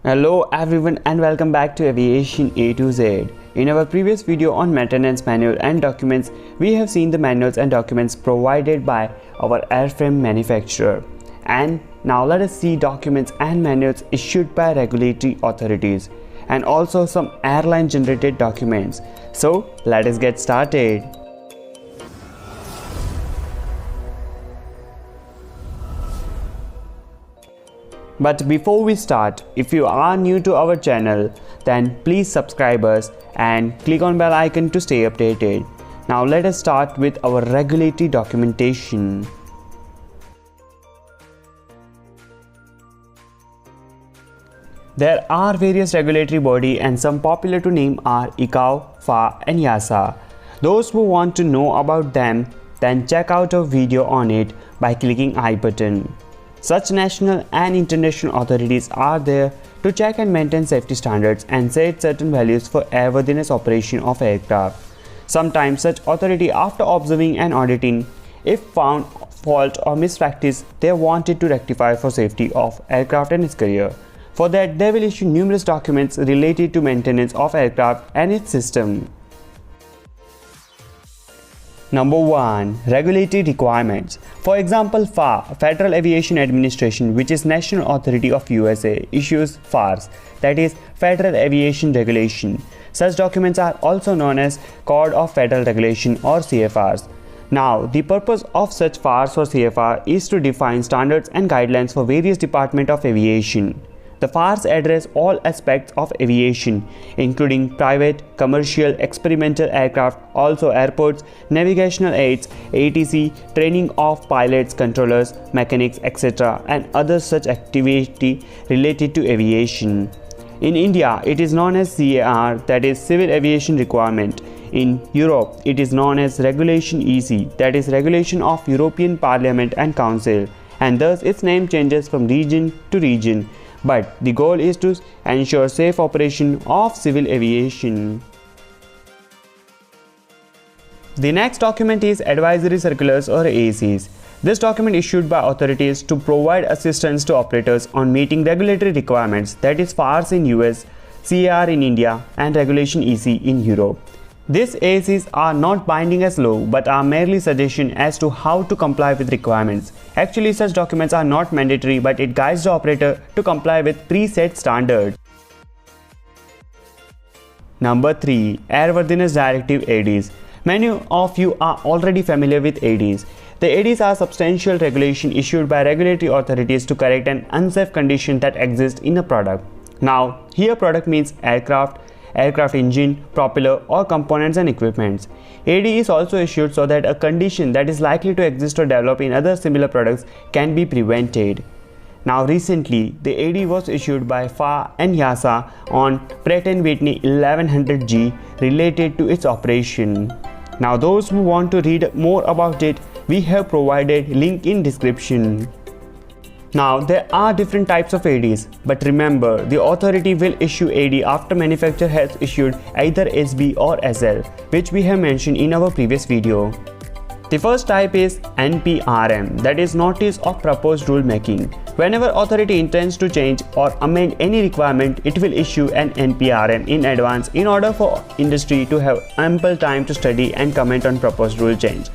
Hello everyone and welcome back to Aviation A to Z. In our previous video on maintenance manual and documents, we have seen the manuals and documents provided by our airframe manufacturer. And now let us see documents and manuals issued by regulatory authorities and also some airline generated documents. So let us get started. But before we start, if you are new to our channel, then please subscribe us and click on bell icon to stay updated. Now let us start with our regulatory documentation. There are various regulatory bodies and some popular to name are ICAO, FAA and EASA. Those who want to know about them, then check out our video on it by clicking I button. Such national and international authorities are there to check and maintain safety standards and set certain values for airworthiness operation of aircraft. Sometimes such authority, after observing and auditing, if found fault or mispractice, they wanted to rectify for safety of aircraft and its carrier. For that, they will issue numerous documents related to maintenance of aircraft and its system. Number 1. Regulatory requirements. For example, FAA, Federal Aviation Administration, which is national authority of USA, issues FARs, that is Federal Aviation Regulation. Such documents are also known as Code of Federal Regulation or CFRs. Now, the purpose of such FARs or CFR is to define standards and guidelines for various departments of aviation. The FARs address all aspects of aviation, including private, commercial, experimental aircraft, also airports, navigational aids, ATC, training of pilots, controllers, mechanics, etc., and other such activity related to aviation. In India, it is known as CAR, that is Civil Aviation Requirement. In Europe, it is known as Regulation EC, that is Regulation of European Parliament and Council, and thus its name changes from region to region. But the goal is to ensure safe operation of civil aviation. The next document is Advisory Circulars or ACs. This document issued by authorities to provide assistance to operators on meeting regulatory requirements, that is FARs in US, CAR in India and Regulation EC in Europe. These ACs are not binding as law but are merely suggestion as to how to comply with requirements. Actually, such documents are not mandatory but it guides the operator to comply with preset standards. Number 3. Airworthiness Directive ADs. Many of you are already familiar with ADs. The ADs are substantial regulation issued by regulatory authorities to correct an unsafe condition that exists in a product. Now, here product means aircraft engine, propeller or components and equipments. AD is also issued so that a condition that is likely to exist or develop in other similar products can be prevented. Now recently, the AD was issued by FAA and EASA on Pratt & Whitney 1100G related to its operation. Now those who want to read more about it, we have provided link in description. Now there are different types of ADs, but remember the authority will issue AD after manufacturer has issued either SB or SL, which we have mentioned in our previous video. The first type is NPRM, that is Notice of Proposed Rule Making. Whenever authority intends to change or amend any requirement, it will issue an NPRM in advance in order for industry to have ample time to study and comment on proposed rule change.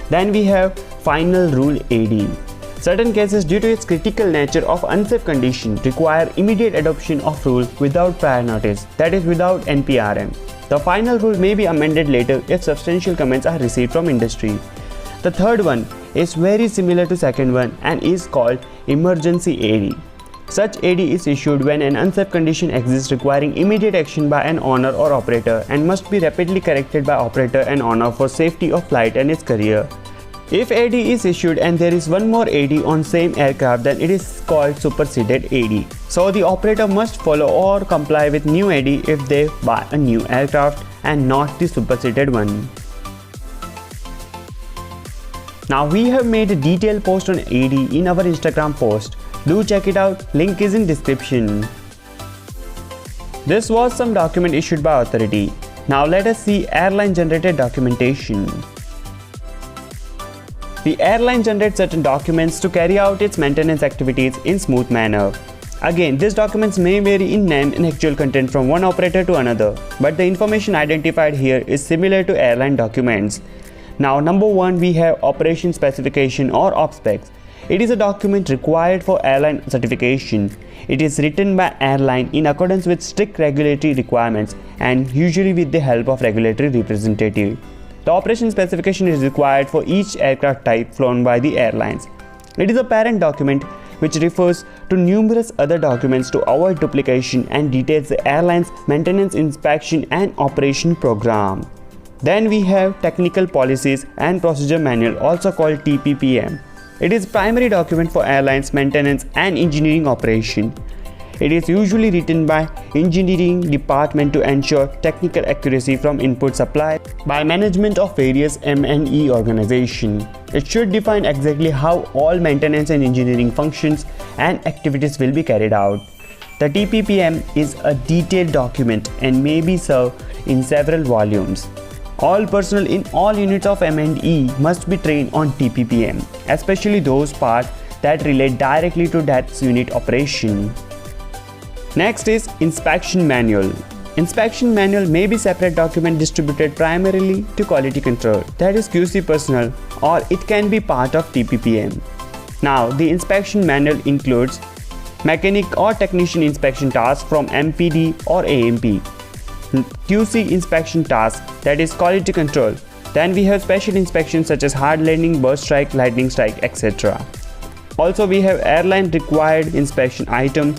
Then we have Final Rule AD. Certain cases due to its critical nature of unsafe condition require immediate adoption of rule without prior notice, that is without NPRM. The final rule may be amended later if substantial comments are received from industry. The third one is very similar to second one and is called Emergency AD. Such AD is issued when an unsafe condition exists requiring immediate action by an owner or operator and must be rapidly corrected by operator and owner for safety of flight and its carrier. If AD is issued and there is one more AD on same aircraft, then it is called superseded AD. So the operator must follow or comply with new AD if they buy a new aircraft and not the superseded one. Now we have made a detailed post on AD in our Instagram post. Do check it out, link is in description. This was some document issued by authority. Now let us see airline generated documentation. The airline generates certain documents to carry out its maintenance activities in smooth manner. Again, these documents may vary in name and actual content from one operator to another, but the information identified here is similar to airline documents. Now, number 1, we have Operation Specification or OPSPECS. It is a document required for airline certification. It is written by airline in accordance with strict regulatory requirements and usually with the help of regulatory representative. The operation specification is required for each aircraft type flown by the airlines. It is a parent document which refers to numerous other documents to avoid duplication and details the airline's maintenance, inspection and operation program. Then we have Technical Policies and Procedure Manual, also called TPPM. It is primary document for airlines maintenance and engineering operation. It is usually written by engineering department to ensure technical accuracy from input supplied by management of various M&E organization. It should define exactly how all maintenance and engineering functions and activities will be carried out. The TPPM is a detailed document and may be served in several volumes. All personnel in all units of M&E must be trained on TPPM, especially those parts that relate directly to that unit operation. Next is Inspection Manual. Inspection Manual may be separate document distributed primarily to quality control, that is QC personnel, or it can be part of TPPM. Now, the Inspection Manual includes mechanic or technician inspection tasks from MPD or AMP, QC inspection tasks, that is quality control. Then we have special inspections such as hard landing, burst strike, lightning strike, etc. Also, we have airline required inspection item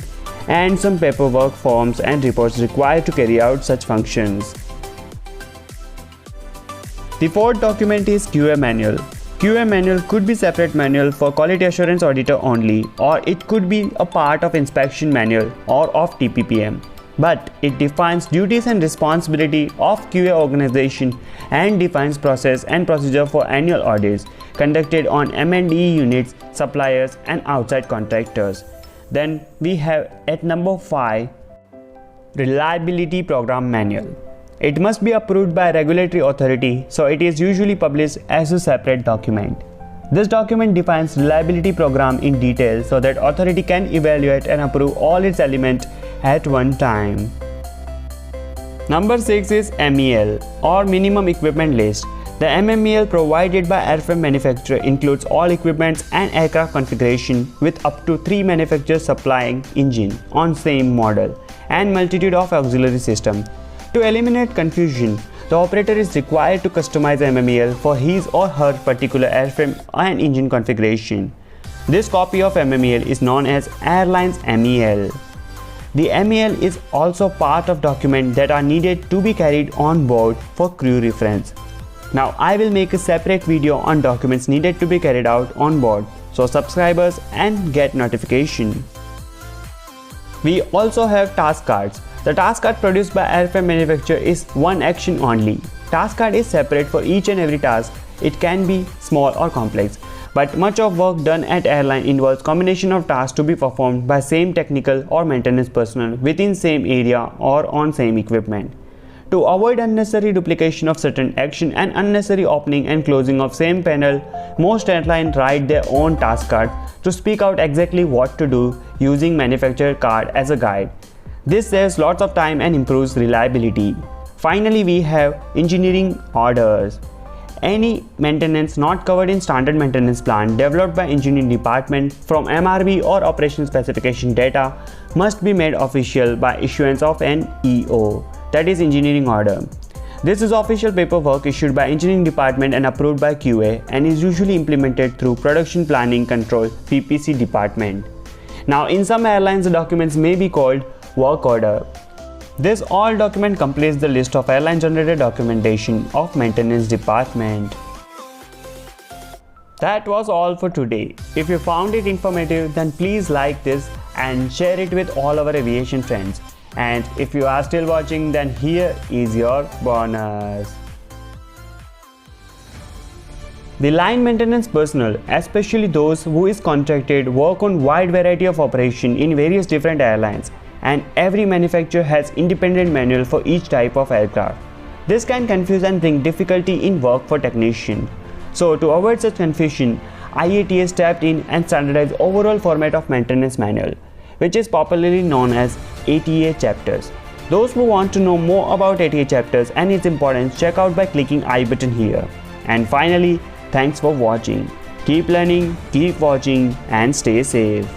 and some paperwork, forms and reports required to carry out such functions. The fourth document is QA Manual. QA Manual could be separate manual for quality assurance auditor only, or it could be a part of Inspection Manual or of TPPM. But it defines duties and responsibility of QA organization and defines process and procedure for annual audits conducted on M&E units, suppliers and outside contractors. Then we have at number 5, Reliability Program Manual. It must be approved by a regulatory authority, so it is usually published as a separate document. This document defines reliability program in detail so that authority can evaluate and approve all its elements at one time. Number 6 is MEL or Minimum Equipment List. The MMEL provided by airframe manufacturer includes all equipments and aircraft configuration with up to 3 manufacturers supplying engine on same model and multitude of auxiliary system. To eliminate confusion, the operator is required to customize MMEL for his or her particular airframe and engine configuration. This copy of MMEL is known as Airline's MEL. The MEL is also part of documents that are needed to be carried on board for crew reference. Now I will make a separate video on documents needed to be carried out on board, so subscribers and get notification. We also have task cards. The task card produced by airframe manufacturer is one action only. Task card is separate for each and every task. It can be small or complex, but much of work done at airline involves combination of tasks to be performed by same technical or maintenance personnel within same area or on same equipment. To avoid unnecessary duplication of certain action and unnecessary opening and closing of same panel, most airlines write their own task card to speak out exactly what to do using manufacturer card as a guide. This saves lots of time and improves reliability. Finally, we have engineering orders. Any maintenance not covered in standard maintenance plan developed by engineering department from MRB or operation specification data must be made official by issuance of an EO, that is engineering order. This is official paperwork issued by engineering department and approved by QA and is usually implemented through production planning control PPC department. Now in some airlines the documents may be called work order. This all document completes the list of airline generated documentation of maintenance department. That was all for today. If you found it informative, then please like this and share it with all our aviation friends. And if you are still watching, then here is your bonus. The line maintenance personnel, especially those who is contracted, work on wide variety of operation in various different airlines, and every manufacturer has independent manual for each type of aircraft. This can confuse and bring difficulty in work for technicians. So to avoid such confusion, IATA stepped in and standardized overall format of maintenance manual. which is popularly known as ATA chapters. Those who want to know more about ATA chapters and its importance, check out by clicking I button here. And finally, thanks for watching. Keep learning, keep watching, and stay safe.